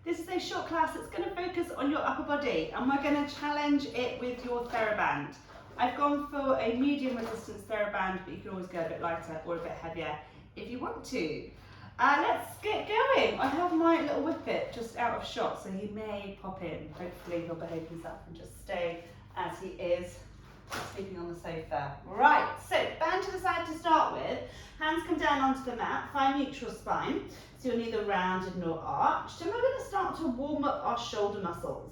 This is a short class that's going to focus on your upper body, and we're going to challenge it with your TheraBand. I've gone for a medium resistance TheraBand, but you can always go a bit lighter or a bit heavier if you want to. Let's get going. I have my little whippet just out of shot, so he may pop in. Hopefully he'll behave himself and just stay as he is, sleeping on the sofa. Right, so band to the side to start with. Hands come down onto the mat, find neutral spine. So you're neither rounded nor arched. And we're going to start to warm up our shoulder muscles.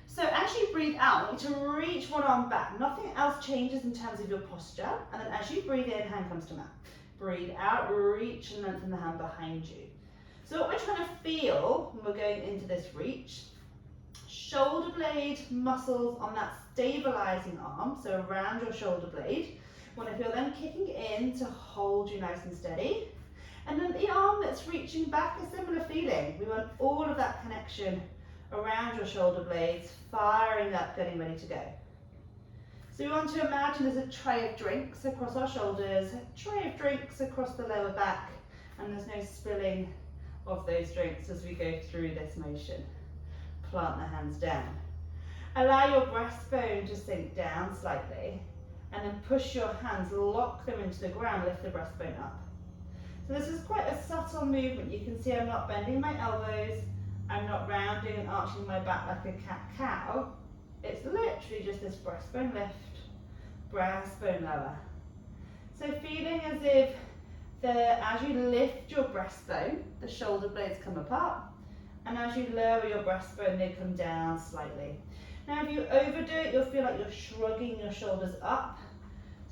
So as you breathe out, I want you to reach one arm back. Nothing else changes in terms of your posture. And then as you breathe in, hand comes to mat. Breathe out, reach and lengthen the hand behind you. So what we're trying to feel when we're going into this reach, shoulder blade muscles on that stabilizing arm, so around your shoulder blade. We want to feel them kicking in to hold you nice and steady. And then the arm that's reaching back, a similar feeling. We want all of that connection around your shoulder blades, firing up, getting ready to go. So we want to imagine there's a tray of drinks across our shoulders, a tray of drinks across the lower back, and there's no spilling of those drinks as we go through this motion. Plant the hands down. Allow your breastbone to sink down slightly, and then push your hands, lock them into the ground, lift the breastbone up. So this is quite a subtle movement. You can see I'm not bending my elbows, I'm not rounding and arching my back like a cat-cow. It's literally just this breastbone lift, breastbone lower. So feeling as if as you lift your breastbone, the shoulder blades come apart, and as you lower your breastbone, they come down slightly. Now if you overdo it, you'll feel like you're shrugging your shoulders up.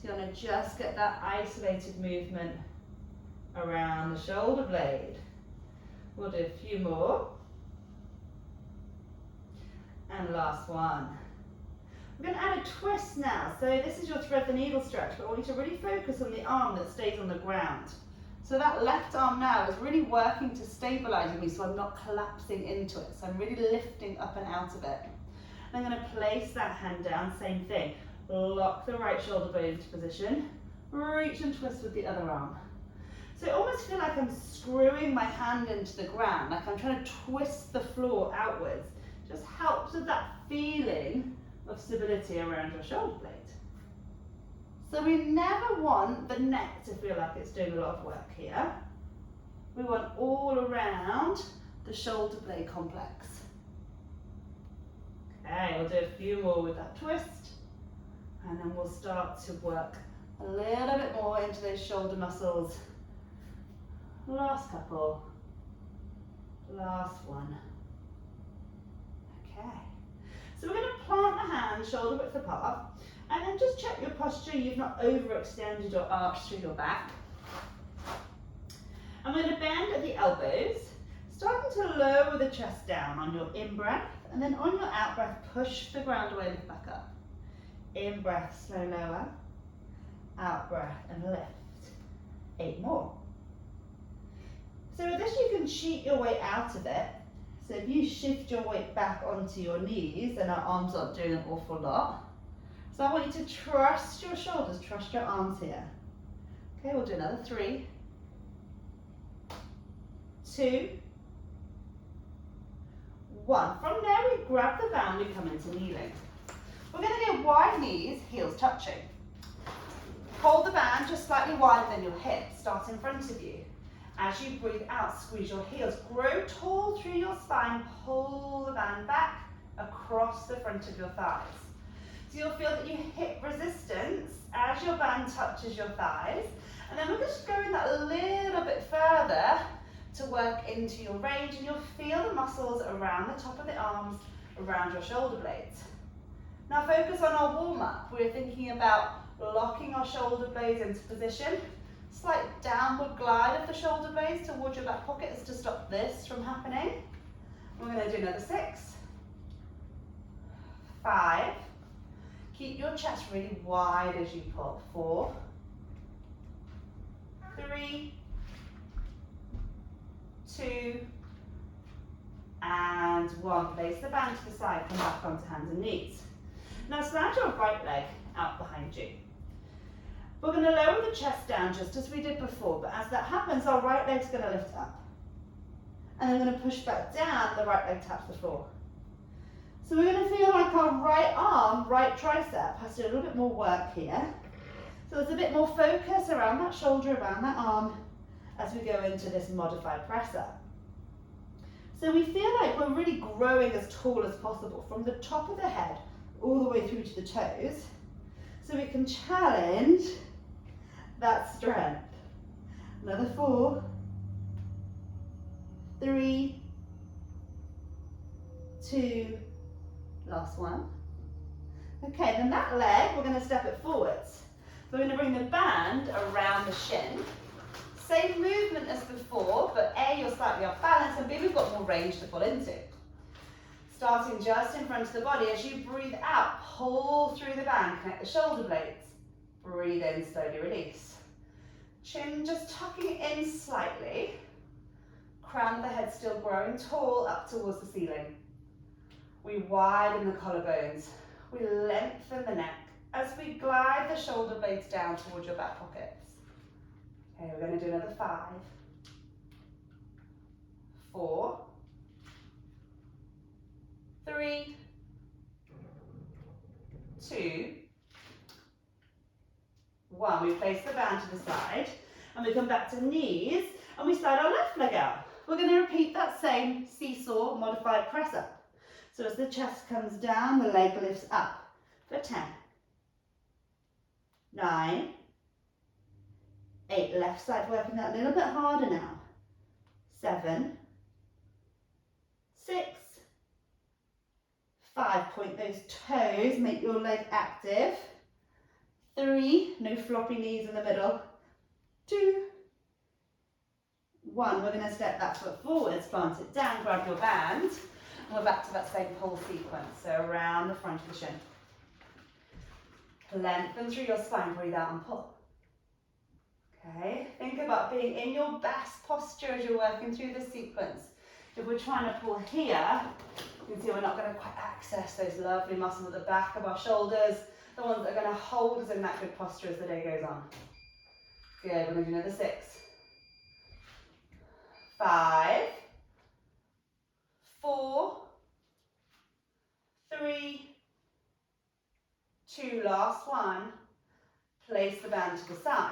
So you want to just get that isolated movement around the shoulder blade. We'll do a few more. And last one. We're going to add a twist now. So this is your thread the needle stretch, but I want you to really focus on the arm that stays on the ground. So that left arm now is really working to stabilize me so I'm not collapsing into it. So I'm really lifting up and out of it. And I'm going to place that hand down, same thing. Lock the right shoulder blade into position. Reach and twist with the other arm. So I almost feel like I'm screwing my hand into the ground, like I'm trying to twist the floor outwards. Just helps with that feeling of stability around your shoulder blade. So we never want the neck to feel like it's doing a lot of work here. We want all around the shoulder blade complex. Okay, we'll do a few more with that twist, and then we'll start to work a little bit more into those shoulder muscles. Last couple, last one. Okay, so we're going to plant the hands shoulder width apart, and then just check your posture, you've not overextended or arched through your back. I'm going to bend at the elbows, starting to lower the chest down on your in-breath, and then on your out-breath, push the ground away, lift back up. In-breath, slow lower, out-breath and lift. 8 more. So with this you can cheat your way out of it. So if you shift your weight back onto your knees, then our arms aren't doing an awful lot. So I want you to trust your shoulders, trust your arms here. Okay, we'll do another 3, 2, 1. From there we grab the band, we come into kneeling. We're going to go wide knees, heels touching. Hold the band just slightly wider than your hips, start in front of you. As you breathe out, squeeze your heels, grow tall through your spine, pull the band back across the front of your thighs. So you'll feel that you hip resistance as your band touches your thighs, and then we're just going that a little bit further to work into your range, and you'll feel the muscles around the top of the arms, around your shoulder blades. Now focus on our warm-up. We're thinking about locking our shoulder blades into position. Slight downward glide of the shoulder blades towards your back pockets to stop this from happening. We're going to do another 6, 5. Keep your chest really wide as you pull. 4, 3, 2, and 1. Place the band to the side, come back onto hands and knees. Now slide your right leg out behind you. We're going to lower the chest down just as we did before, but as that happens, our right leg's going to lift up. And then we're going to push back down, the right leg taps the floor. So we're going to feel like our right arm, right tricep has to do a little bit more work here. So there's a bit more focus around that shoulder, around that arm, as we go into this modified press up. So we feel like we're really growing as tall as possible from the top of the head all the way through to the toes. So we can challenge that strength. Another 4, 3, 2, last one. Okay, then that leg, we're going to step it forwards. We're going to bring the band around the shin. Same movement as before, but A, you're slightly off balance, and B, we've got more range to pull into. Starting just in front of the body, as you breathe out, pull through the band, connect the shoulder blades. Breathe in, slowly release. Chin just tucking in slightly. Crown of the head still growing tall up towards the ceiling. We widen the collarbones. We lengthen the neck as we glide the shoulder blades down towards your back pockets. Okay, we're going to do another 5, 4, 3, 2, 1. We place the band to the side and we come back to knees and we slide our left leg out. We're going to repeat that same seesaw modified press up. So as the chest comes down, the leg lifts up for 10, 9, 8, left side working that a little bit harder now. 7, 6, 5, point those toes, make your leg active. 3, no floppy knees in the middle. 2, 1, we're going to step that foot forwards, plant it down, grab your band, and we're back to that same pull sequence, so around the front of the shin. Lengthen through your spine, breathe out and pull. Okay, think about being in your best posture as you're working through this sequence. If we're trying to pull here, you can see we're not going to quite access those lovely muscles at the back of our shoulders, the ones that are going to hold us in that good posture as the day goes on. Good, we're going to do another 6, 5, 4, 3, 2, last one. Place the band to the side.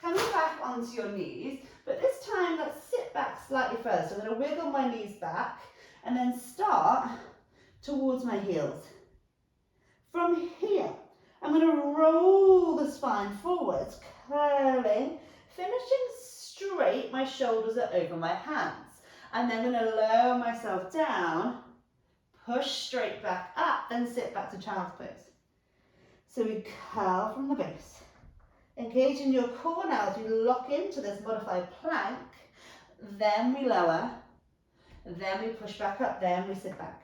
Coming back onto your knees, but this time let's sit back slightly further. So I'm going to wiggle my knees back and then start towards my heels. From here, I'm going to roll the spine forwards, curling, finishing straight. My shoulders are over my hands. And then I'm going to lower myself down, push straight back up, then sit back to child's pose. So we curl from the base. Engage in your core now as you lock into this modified plank. Then we lower, then we push back up, then we sit back.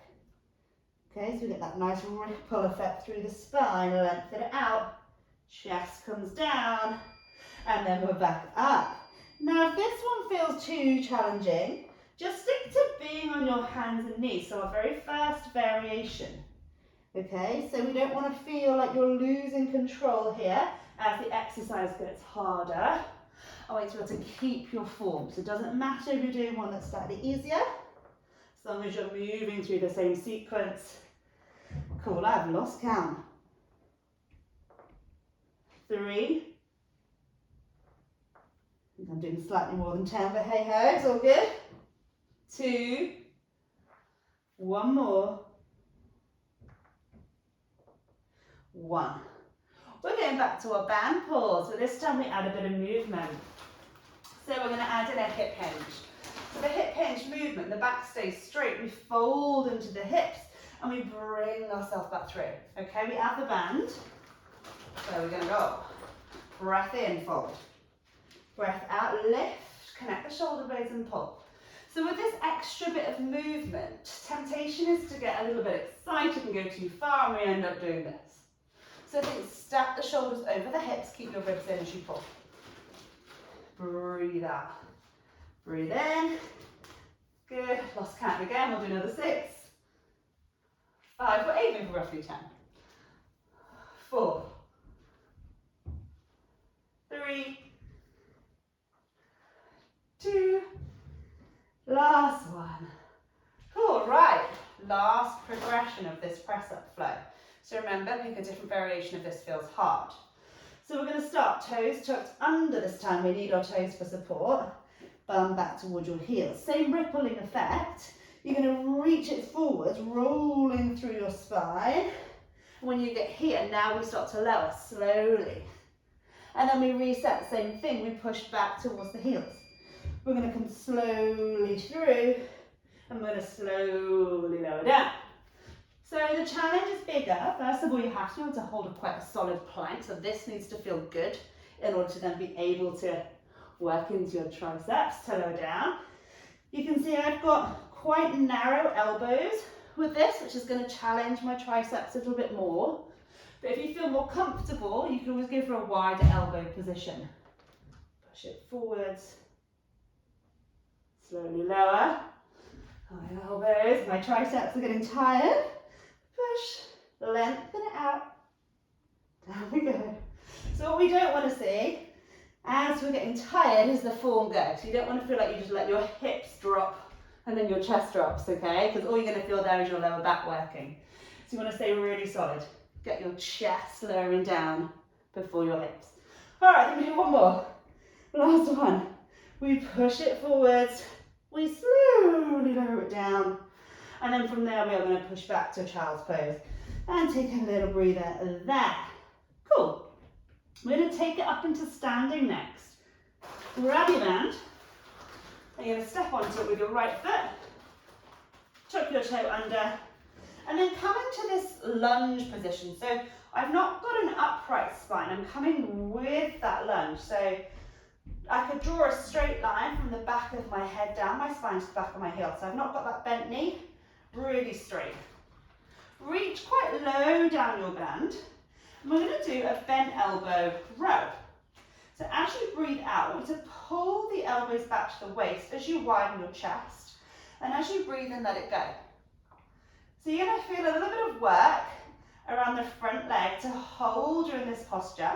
Okay, so we get that nice ripple effect through the spine, lengthen it out, chest comes down, and then we're back up. Now if this one feels too challenging, just stick to being on your hands and knees, so our very first variation. Okay, so we don't want to feel like you're losing control here as the exercise gets harder. I want you to be able to keep your form. So it doesn't matter if you're doing one that's slightly easier, as long as you're moving through the same sequence. Cool, I've lost count. 3. I think I'm doing slightly more than 10, but hey ho, it's all good. 2. 1 more. 1. We're going back to our band pull, so this time we add a bit of movement. So we're going to add in a hip hinge. So the hip hinge movement, the back stays straight, we fold into the hips and we bring ourselves back through. Okay, we add the band. So we're going to go. Breath in, fold. Breath out, lift, connect the shoulder blades and pull. So with this extra bit of movement, temptation is to get a little bit excited and go too far, and we end up doing this. So think stack the shoulders over the hips, keep your ribs in as you pull. Breathe out. Breathe in. Good. Lost count again. We'll do another 6. 5. We're aiming for roughly 10. 4. 3. 2. Last one. Cool, right. Last progression of this press up flow. So remember, pick a different variation if this feels hard. So we're going to start toes tucked under this time. We need our toes for support. Bum back towards your heels. Same rippling effect. You're going to reach it forwards, rolling through your spine. When you get here, now we start to lower slowly. And then we reset, same thing. We push back towards the heels. We're going to come slowly through, and we're going to slowly lower down. So the challenge is bigger. First of all, you have to be able to hold quite a solid plank. So this needs to feel good in order to then be able to work into your triceps to lower down. You can see I've got quite narrow elbows with this, which is going to challenge my triceps a little bit more. But if you feel more comfortable, you can always go for a wider elbow position. Push it forwards. Slowly lower. My elbows, my triceps are getting tired. Push, lengthen it out. Down we go. So what we don't want to see as we're getting tired is the form go. So you don't want to feel like you just let your hips drop and then your chest drops, okay? Because all you're going to feel there is your lower back working. So you want to stay really solid. Get your chest lowering down before your hips. All right, let me do one more. Last one. We push it forwards. We slowly lower it down. And then from there, we are going to push back to child's pose. And take a little breather there. Cool. We're going to take it up into standing next. Grab your band. And you're going to step onto it with your right foot. Tuck your toe under. And then come into this lunge position. So I've not got an upright spine. I'm coming with that lunge. So I could draw a straight line from the back of my head down my spine to the back of my heel. So I've not got that bent knee. Really straight. Reach quite low down your band. And we're going to do a bent elbow row. So as you breathe out, I want you to pull the elbows back to the waist as you widen your chest. And as you breathe in, let it go. So you're going to feel a little bit of work around the front leg to hold you in this posture.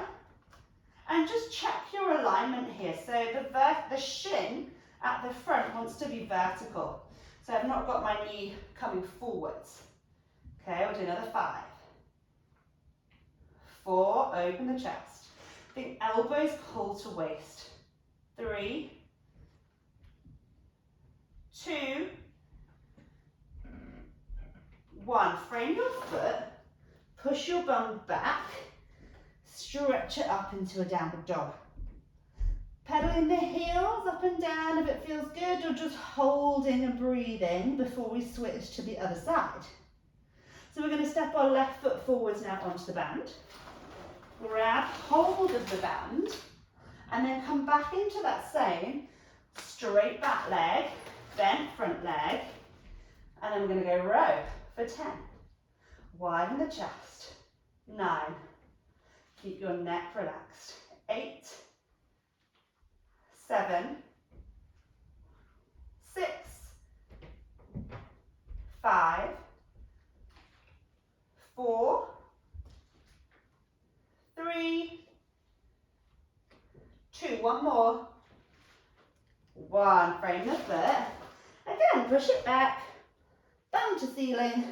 And just check your alignment here. So the shin at the front wants to be vertical. So I've not got my knee coming forwards. Okay, we'll do another 5. 4, open the chest. The elbows pull to waist. 3, 2, 1. Frame your foot, push your bum back, stretch it up into a downward dog. Pedaling the heels up and down if it feels good, or just holding and breathing before we switch to the other side. So we're going to step our left foot forwards now onto the band. Grab hold of the band and then come back into that same straight back leg, bent front leg, and then we're going to go row for 10. Widen the chest. 9. Keep your neck relaxed. 8, 7, 6, 5, 4, 3, 2, one more. 1, frame the foot. Again, push it back, bum to ceiling.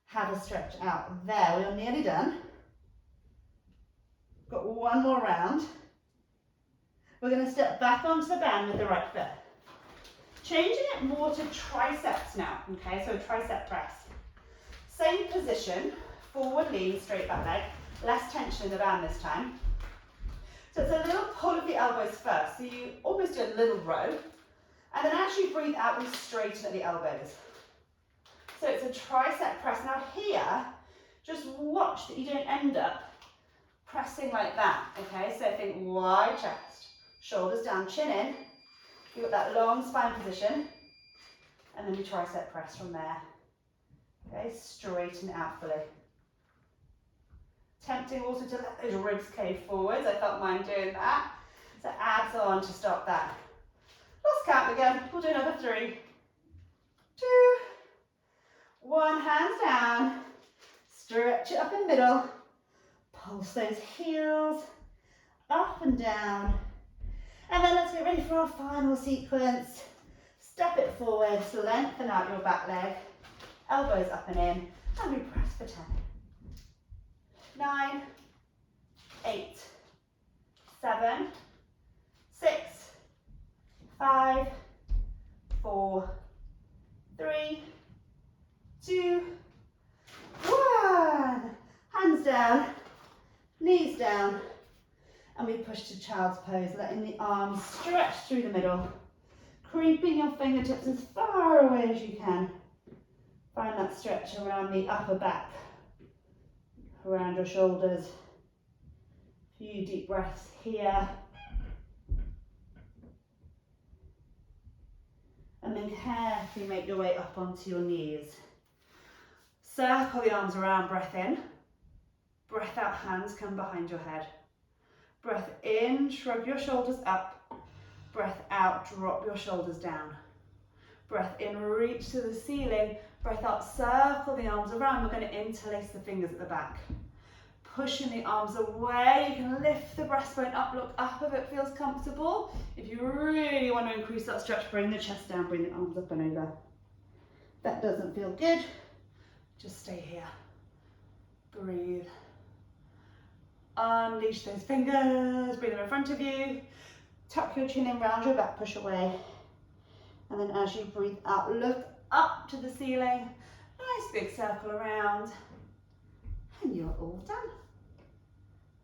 Have a stretch out there. We're nearly done. Got one more round. We're going to step back onto the band with the right foot. Changing it more to triceps now, okay, so a tricep press. Same position, forward lean, straight back leg, less tension in the band this time. So it's a little pull of the elbows first, so you almost do a little row, and then as you breathe out, we straighten at the elbows. So it's a tricep press. Now here, just watch that you don't end up pressing like that, okay? So think wide chest, shoulders down, chin in. You've got that long spine position, and then we tricep press from there. Okay, straighten it out fully. Tempting also to let those ribs cave forwards. I felt mine doing that. So abs on to stop that. Last count again. We'll do another 3, 2, 1. Hands down. Stretch it up in the middle. Pulse those heels up and down. And then let's get ready for our final sequence. Step it forward, lengthen out your back leg, elbows up and in, and we press for 10. 9, 8, 7, 6, 5, 4, 3, 2, 1. Hands down, knees down, and we push to child's pose, letting the arms stretch through the middle, creeping your fingertips as far away as you can. Find that stretch around the upper back, around your shoulders. A few deep breaths here. And then carefully make your way up onto your knees. Circle the arms around, breath in. Breath out, hands come behind your head. Breath in, shrug your shoulders up. Breath out, drop your shoulders down. Breath in, reach to the ceiling. Breath out, circle the arms around. We're going to interlace the fingers at the back. Pushing the arms away, you can lift the breastbone up, look up if it feels comfortable. If you really want to increase that stretch, bring the chest down, bring the arms up and over. If that doesn't feel good, just stay here. Breathe. Unleash those fingers, bring them in front of you. Tuck your chin in, round your back, push away. And then as you breathe out, look up to the ceiling. Nice big circle around. And you're all done.